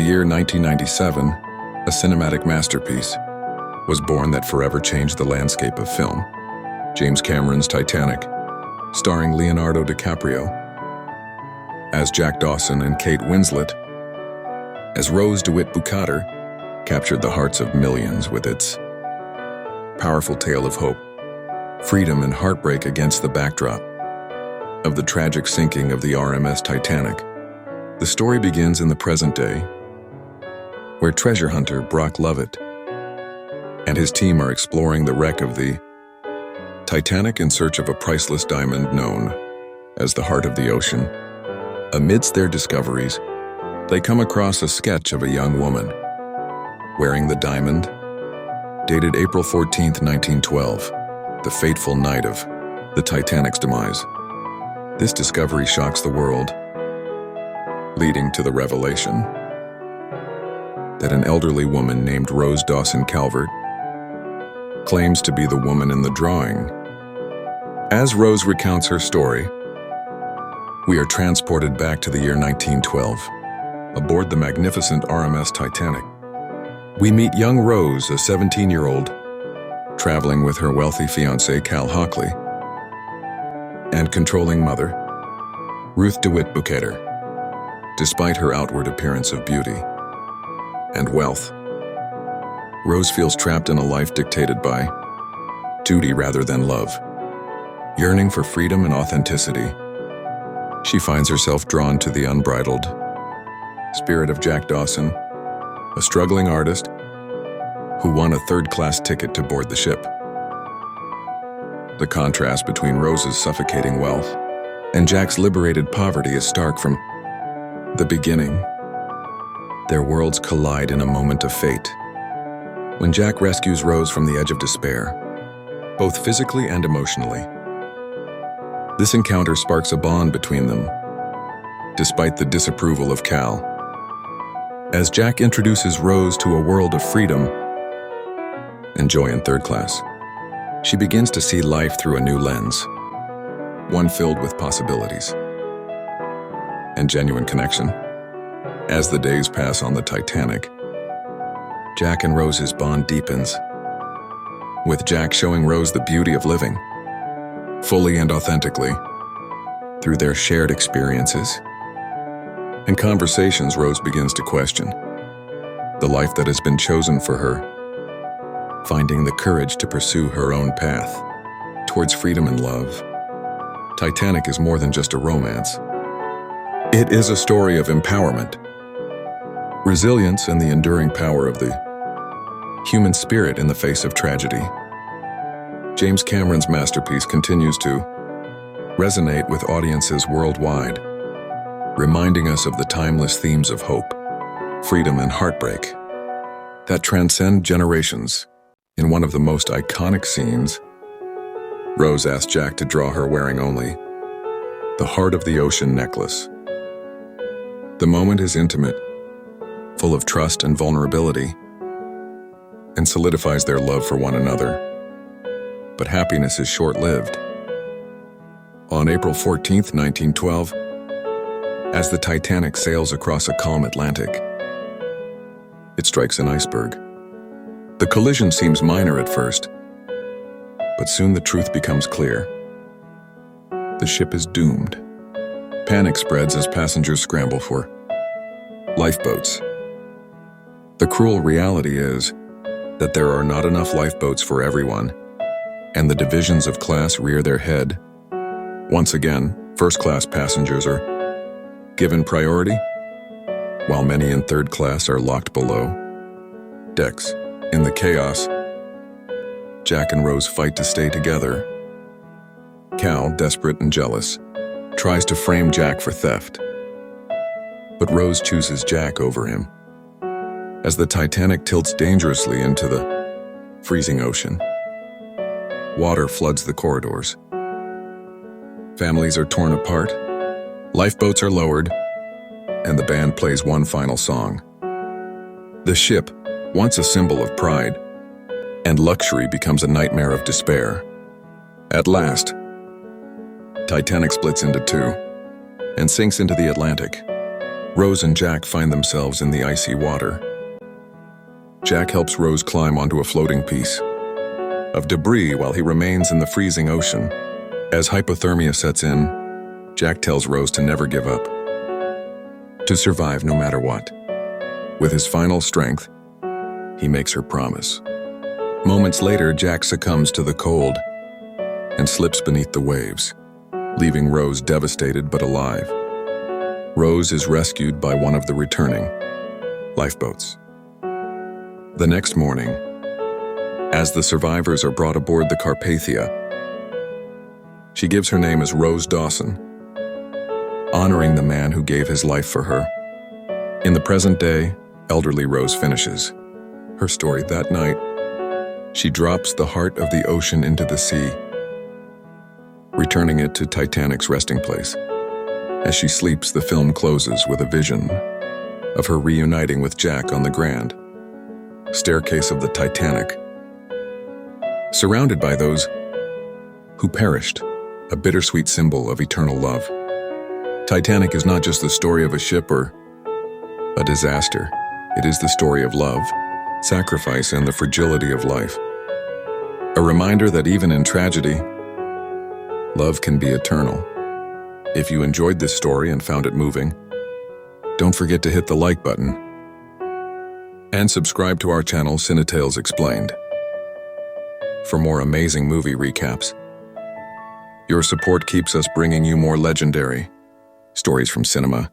year 1997, a cinematic masterpiece was born that forever changed the landscape of film. James Cameron's Titanic, starring Leonardo DiCaprio as Jack Dawson and Kate Winslet as Rose DeWitt Bukater, captured the hearts of millions with its powerful tale of hope, freedom, and heartbreak against the backdrop of the tragic sinking of the RMS Titanic. The story begins in the present day, where treasure hunter Brock Lovett and his team are exploring the wreck of the Titanic in search of a priceless diamond known as the heart of the ocean. Amidst their discoveries, they come across a sketch of a young woman wearing the diamond, dated April 14, 1912, the fateful night of the Titanic's demise. This discovery shocks the world, leading to the revelation that an elderly woman named Rose Dawson Calvert claims to be the woman in the drawing. As Rose recounts her story, we are transported back to the year 1912. Aboard the magnificent RMS Titanic, we meet young Rose, a 17-year-old, traveling with her wealthy fiancé Cal Hockley and controlling mother, Ruth DeWitt Bukater. Despite her outward appearance of beauty and wealth, Rose feels trapped in a life dictated by duty rather than love. Yearning for freedom and authenticity, she finds herself drawn to the unbridled spirit of Jack Dawson, a struggling artist who won a third-class ticket to board the ship. The contrast between Rose's suffocating wealth and Jack's liberated poverty is stark from the beginning. Their worlds collide in a moment of fate, when Jack rescues Rose from the edge of despair, both physically and emotionally. This encounter sparks a bond between them, despite the disapproval of Cal. As Jack introduces Rose to a world of freedom and joy in third class, she begins to see life through a new lens, one filled with possibilities and genuine connection. As the days pass on the Titanic, Jack and Rose's bond deepens, with Jack showing Rose the beauty of living, fully and authentically. Through their shared experiences and conversations, Rose begins to question the life that has been chosen for her, finding the courage to pursue her own path towards freedom and love. Titanic is more than just a romance. It is a story of empowerment, resilience, and the enduring power of the human spirit in the face of tragedy. James Cameron's masterpiece continues to resonate with audiences worldwide, reminding us of the timeless themes of hope, freedom, and heartbreak that transcend generations. In one of the most iconic scenes, Rose asks Jack to draw her wearing only the heart of the ocean necklace. The moment is intimate, full of trust and vulnerability, and solidifies their love for one another. But happiness is short-lived. On April 14, 1912, as the Titanic sails across a calm Atlantic, it strikes an iceberg. The collision seems minor at first, but soon the truth becomes clear. The ship is doomed. Panic spreads as passengers scramble for lifeboats. The cruel reality is that there are not enough lifeboats for everyone, and the divisions of class rear their head. Once again, first-class passengers are given priority, while many in third class are locked below decks. In the chaos, Jack and Rose fight to stay together. Cal, desperate and jealous, tries to frame Jack for theft, but Rose chooses Jack over him. As the Titanic tilts dangerously into the freezing ocean, water floods the corridors. Families are torn apart, lifeboats are lowered, and the band plays one final song. The ship, once a symbol of pride and luxury, becomes a nightmare of despair. At last, Titanic splits into two and sinks into the Atlantic, Rose and Jack find themselves in the icy water. Jack helps Rose climb onto a floating piece of debris while he remains in the freezing ocean. As hypothermia sets in, Jack tells Rose to never give up, to survive no matter what. With his final strength, he makes her promise. Moments later, Jack succumbs to the cold and slips beneath the waves, leaving Rose devastated but alive. Rose is rescued by one of the returning lifeboats. The next morning, as the survivors are brought aboard the Carpathia, she gives her name as Rose Dawson, honoring the man who gave his life for her. In the present day, elderly Rose finishes her story that night. She drops the heart of the ocean into the sea, returning it to Titanic's resting place. As she sleeps, the film closes with a vision of her reuniting with Jack on the grand staircase of the Titanic, surrounded by those who perished, a bittersweet symbol of eternal love. Titanic is not just the story of a ship or a disaster. It is the story of love, sacrifice, and the fragility of life. A reminder that even in tragedy, love can be eternal. If you enjoyed this story and found it moving, don't forget to hit the like button and subscribe to our channel, CineTales Explained, for more amazing movie recaps. Your support keeps us bringing you more legendary stories from cinema.